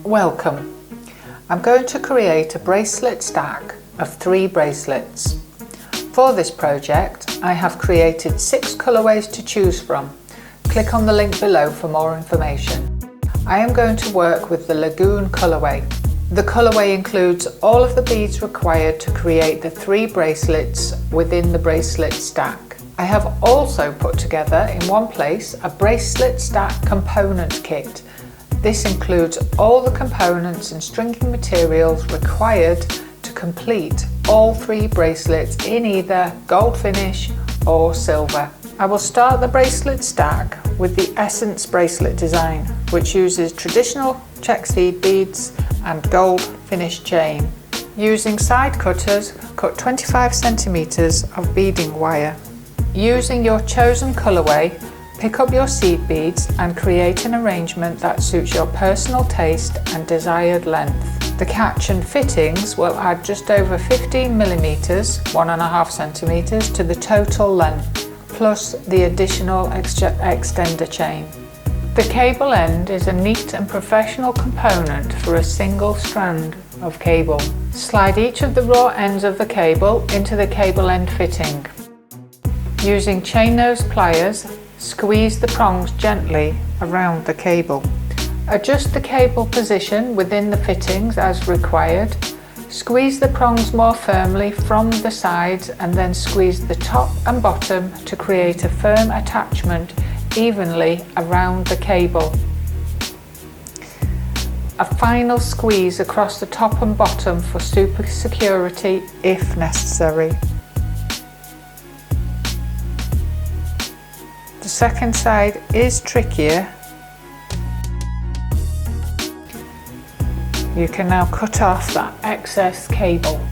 Welcome. I'm going to create a bracelet stack of 3 bracelets. For this project, I have created 6 colorways to choose from. Click on the link below for more information. I am going to work with the Lagoon colorway. The colorway includes all of the beads required to create the 3 bracelets within the bracelet stack. I have also put together in one place a bracelet stack component kit. This includes all the components and stringing materials required to complete all 3 bracelets in either gold finish or silver. I will start the bracelet stack with the Essence bracelet design, which uses traditional check seed beads and gold finish chain. Using side cutters, cut 25 centimeters of beading wire. Using your chosen colorway, pick up your seed beads and create an arrangement that suits your personal taste and desired length. The catch and fittings will add just over 15 millimeters, 1.5 centimeters to the total length, plus the additional extender chain. The cable end is a neat and professional component for a single strand of cable. Slide each of the raw ends of the cable into the cable end fitting. Using chain nose pliers, squeeze the prongs gently around the cable. Adjust the cable position within the fittings as required. Squeeze the prongs more firmly from the sides and then squeeze the top and bottom to create a firm attachment evenly around the cable. A final squeeze across the top and bottom for super security if necessary. The second side is trickier. You can now cut off that excess cable.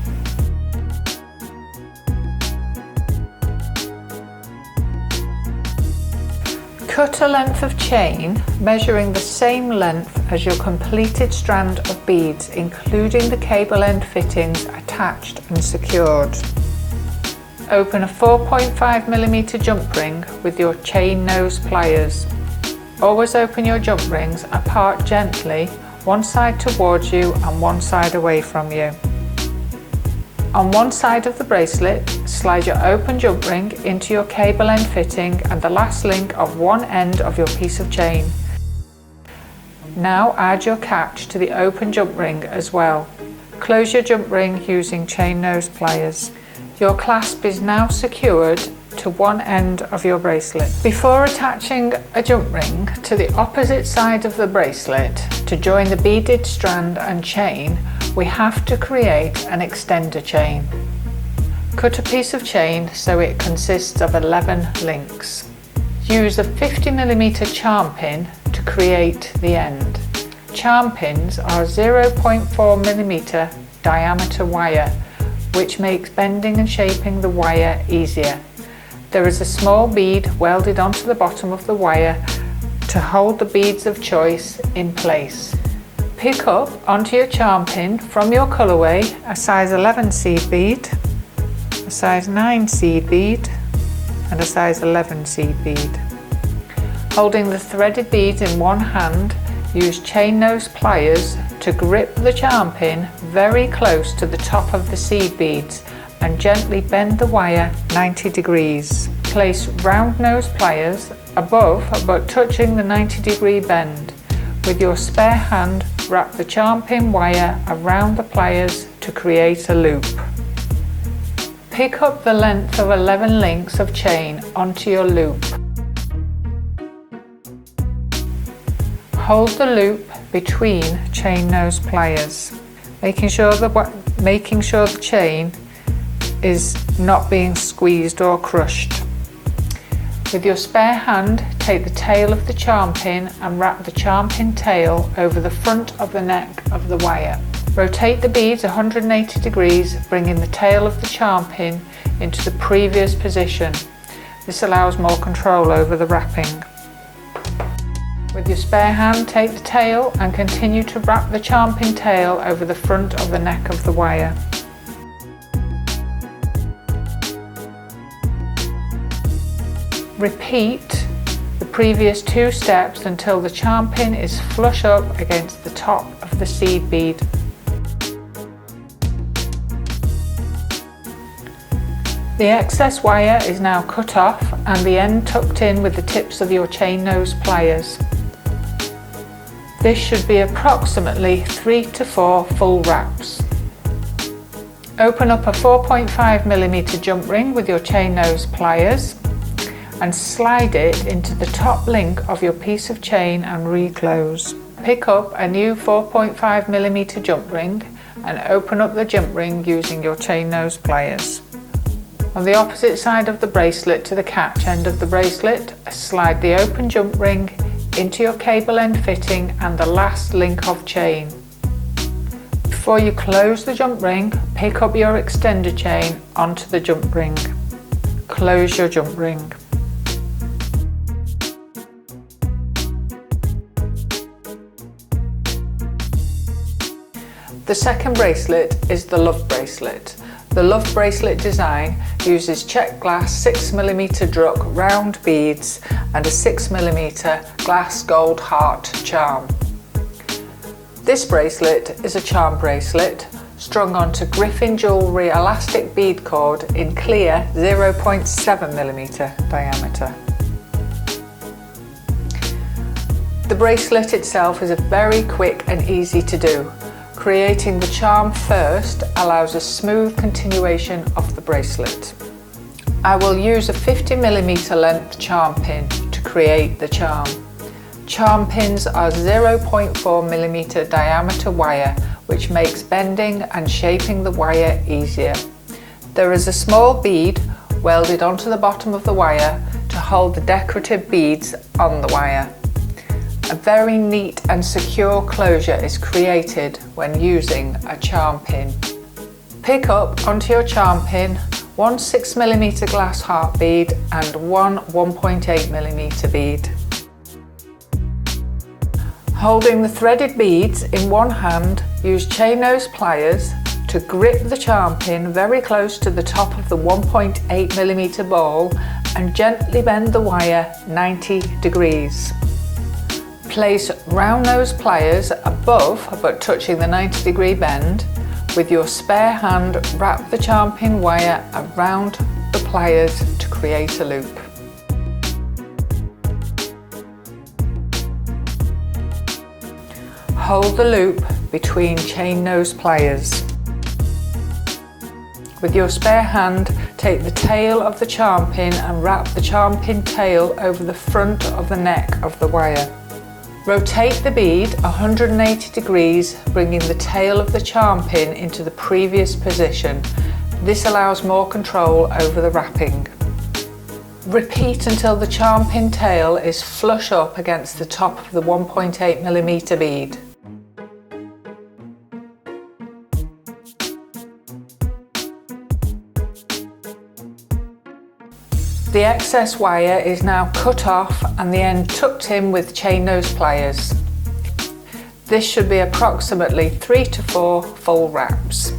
Cut a length of chain measuring the same length as your completed strand of beads, including the cable end fittings attached and secured. Open a 4.5mm jump ring with your chain nose pliers. Always open your jump rings apart gently, one side towards you and one side away from you. On one side of the bracelet, slide your open jump ring into your cable end fitting and the last link of one end of your piece of chain. Now add your catch to the open jump ring as well. Close your jump ring using chain nose pliers. Your clasp is now secured to one end of your bracelet. Before attaching a jump ring to the opposite side of the bracelet to join the beaded strand and chain, we have to create an extender chain. Cut a piece of chain so it consists of 11 links. Use a 50mm charm pin to create the end. Charm pins are 0.4mm diameter wire, which makes bending and shaping the wire easier. There is a small bead welded onto the bottom of the wire to hold the beads of choice in place. Pick up onto your charm pin from your colorway a size 11 seed bead, a size 9 seed bead and a size 11 seed bead. Holding the threaded beads in one hand, use chain nose pliers to grip the charm pin very close to the top of the seed beads and gently bend the wire 90 degrees. Place round nose pliers above but touching the 90-degree bend. With your spare hand, wrap the charm pin wire around the pliers to create a loop. Pick up the length of 11 links of chain onto your loop. Hold the loop between chain nose pliers, making sure the chain is not being squeezed or crushed. With your spare hand, take the tail of the charm pin and wrap the charm pin tail over the front of the neck of the wire. Rotate the beads 180 degrees, bringing the tail of the charm pin into the previous position. This allows more control over the wrapping. With your spare hand, take the tail and continue to wrap the charm pin tail over the front of the neck of the wire. Repeat the previous 2 steps until the charm pin is flush up against the top of the seed bead. The excess wire is now cut off and the end tucked in with the tips of your chain nose pliers. This should be approximately 3 to 4 full wraps. Open up a 4.5mm jump ring with your chain nose pliers and slide it into the top link of your piece of chain and reclose. Pick up a new 4.5mm jump ring and open up the jump ring using your chain nose pliers. On the opposite side of the bracelet to the catch end of the bracelet, slide the open jump ring into your cable end fitting and the last link of chain. Before you close the jump ring, pick up your extender chain onto the jump ring. Close your jump ring. The second bracelet is the Love bracelet. The Love bracelet design uses check glass 6mm Druck round beads and a 6mm glass gold heart charm. This bracelet is a charm bracelet strung onto Griffin Jewellery elastic bead cord in clear 0.7mm diameter. The bracelet itself is very quick and easy to do. Creating the charm first allows a smooth continuation of the bracelet. I will use a 50mm length charm pin to create the charm. Charm pins are 0.4mm diameter wire, which makes bending and shaping the wire easier. There is a small bead welded onto the bottom of the wire to hold the decorative beads on the wire. A very neat and secure closure is created when using a charm pin. Pick up onto your charm pin one 6mm glass heart bead and one 1.8mm bead. Holding the threaded beads in one hand, use chain nose pliers to grip the charm pin very close to the top of the 1.8mm ball and gently bend the wire 90 degrees. Place round nose pliers above but touching the 90-degree bend. With your spare hand, wrap the charm pin wire around the pliers to create a loop. Hold the loop between chain nose pliers. With your spare hand, take the tail of the charm pin and wrap the charm pin tail over the front of the neck of the wire. Rotate the bead 180 degrees, bringing the tail of the charm pin into the previous position. This allows more control over the wrapping. Repeat until the charm pin tail is flush up against the top of the 1.8mm bead. The excess wire is now cut off and the end tucked in with chain nose pliers. This should be approximately 3 to 4 full wraps.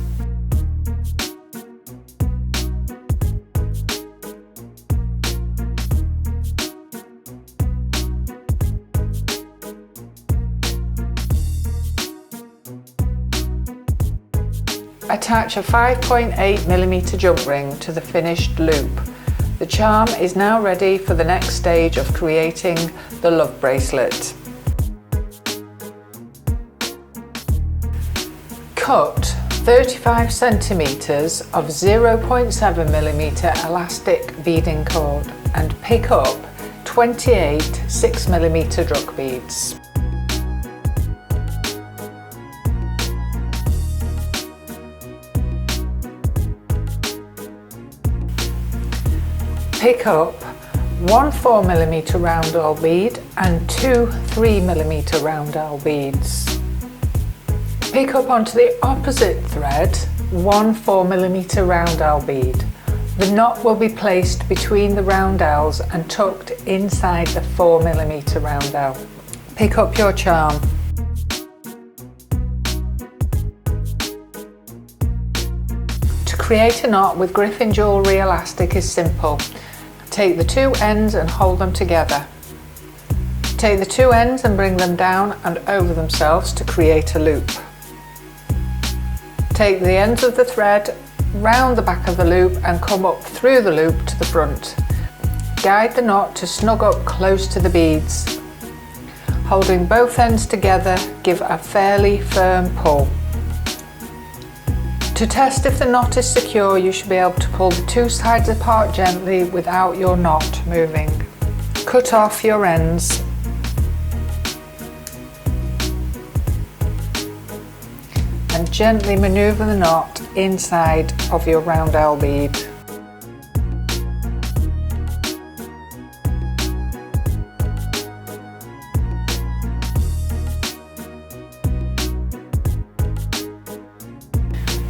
Attach a 5.8mm jump ring to the finished loop. The charm is now ready for the next stage of creating the Love bracelet. Cut 35 centimeters of 0.7mm elastic beading cord and pick up 28 6mm Druck beads. Pick up one 4mm roundel bead and two 3mm roundel beads. Pick up onto the opposite thread one 4mm roundel bead. The knot will be placed between the roundels and tucked inside the 4mm roundel. Pick up your charm. To create a knot with Griffin Jewellery elastic is simple. Take the two ends and hold them together. Take the two ends and bring them down and over themselves to create a loop. Take the ends of the thread round the back of the loop and come up through the loop to the front. Guide the knot to snug up close to the beads. Holding both ends together, give a fairly firm pull. To test if the knot is secure, you should be able to pull the two sides apart gently without your knot moving. Cut off your ends. And gently manoeuvre the knot inside of your roundel bead.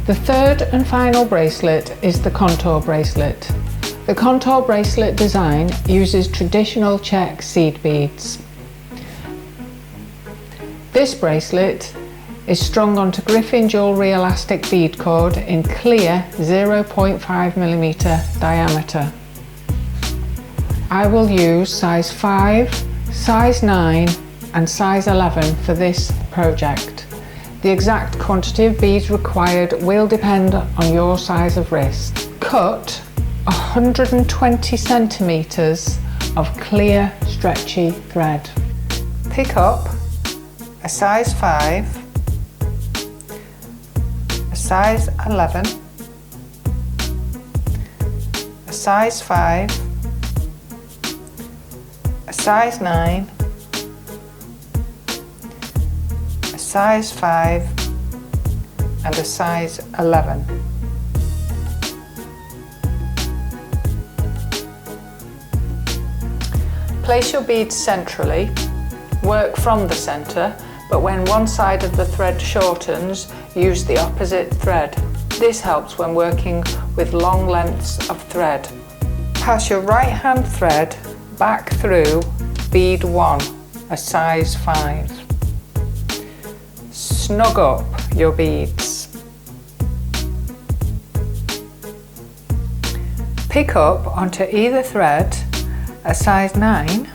The third and final bracelet is the contour bracelet. The contour bracelet design uses traditional Czech seed beads. This bracelet is strung onto Griffin jewellery elastic bead cord in clear 0.5mm diameter. I will use size 5, size 9 and size 11 for this project. The exact quantity of beads required will depend on your size of wrist. Cut 120 centimetres of clear stretchy thread. Pick up a size 5, a size 11, a size 5, a size 9, a size 5 and a size 11. Place your beads centrally, work from the centre, but when one side of the thread shortens, use the opposite thread. This helps when working with long lengths of thread. Pass your right hand thread back through bead 1, a size 5. Snug up your beads. Pick up onto either thread a size 9,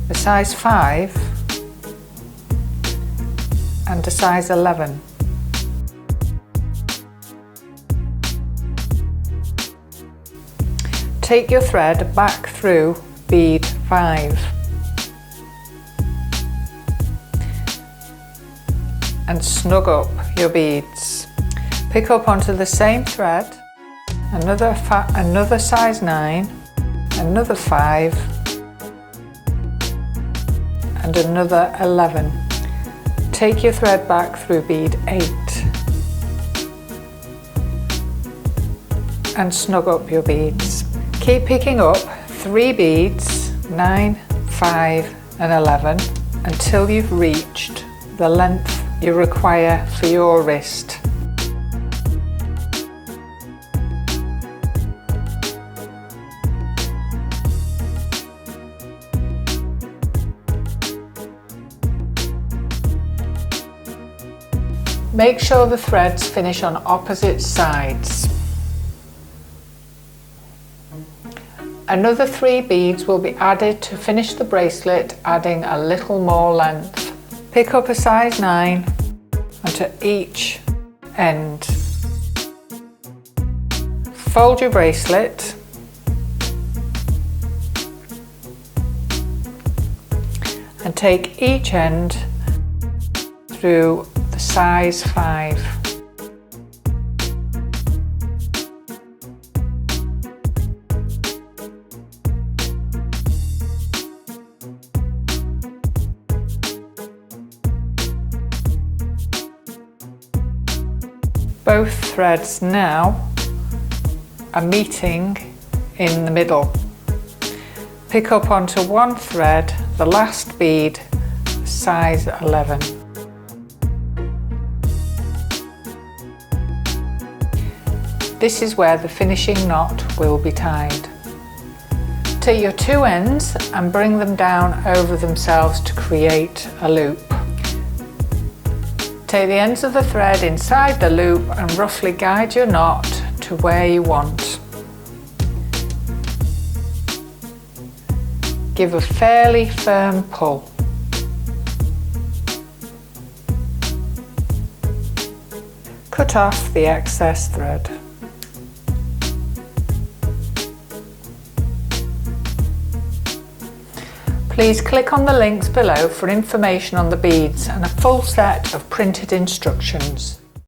a size 5 and a size 11. Take your thread back through bead 5 and snug up your beads. Pick up onto the same thread another size 9, another 5 and another 11. Take your thread back through bead 8 and snug up your beads. Keep picking up 3 beads, 9, 5 and 11 until you've reached the length you require for your wrist. Make sure the threads finish on opposite sides. Another 3 beads will be added to finish the bracelet, adding a little more length. Pick up a size 9 onto each end. Fold your bracelet and take each end through the size 5. Both threads now are meeting in the middle. Pick up onto one thread, the last bead, size 11. This is where the finishing knot will be tied. Take your 2 ends and bring them down over themselves to create a loop. Take the ends of the thread inside the loop and roughly guide your knot to where you want. Give a fairly firm pull. Cut off the excess thread. Please click on the links below for information on the beads and a full set of printed instructions.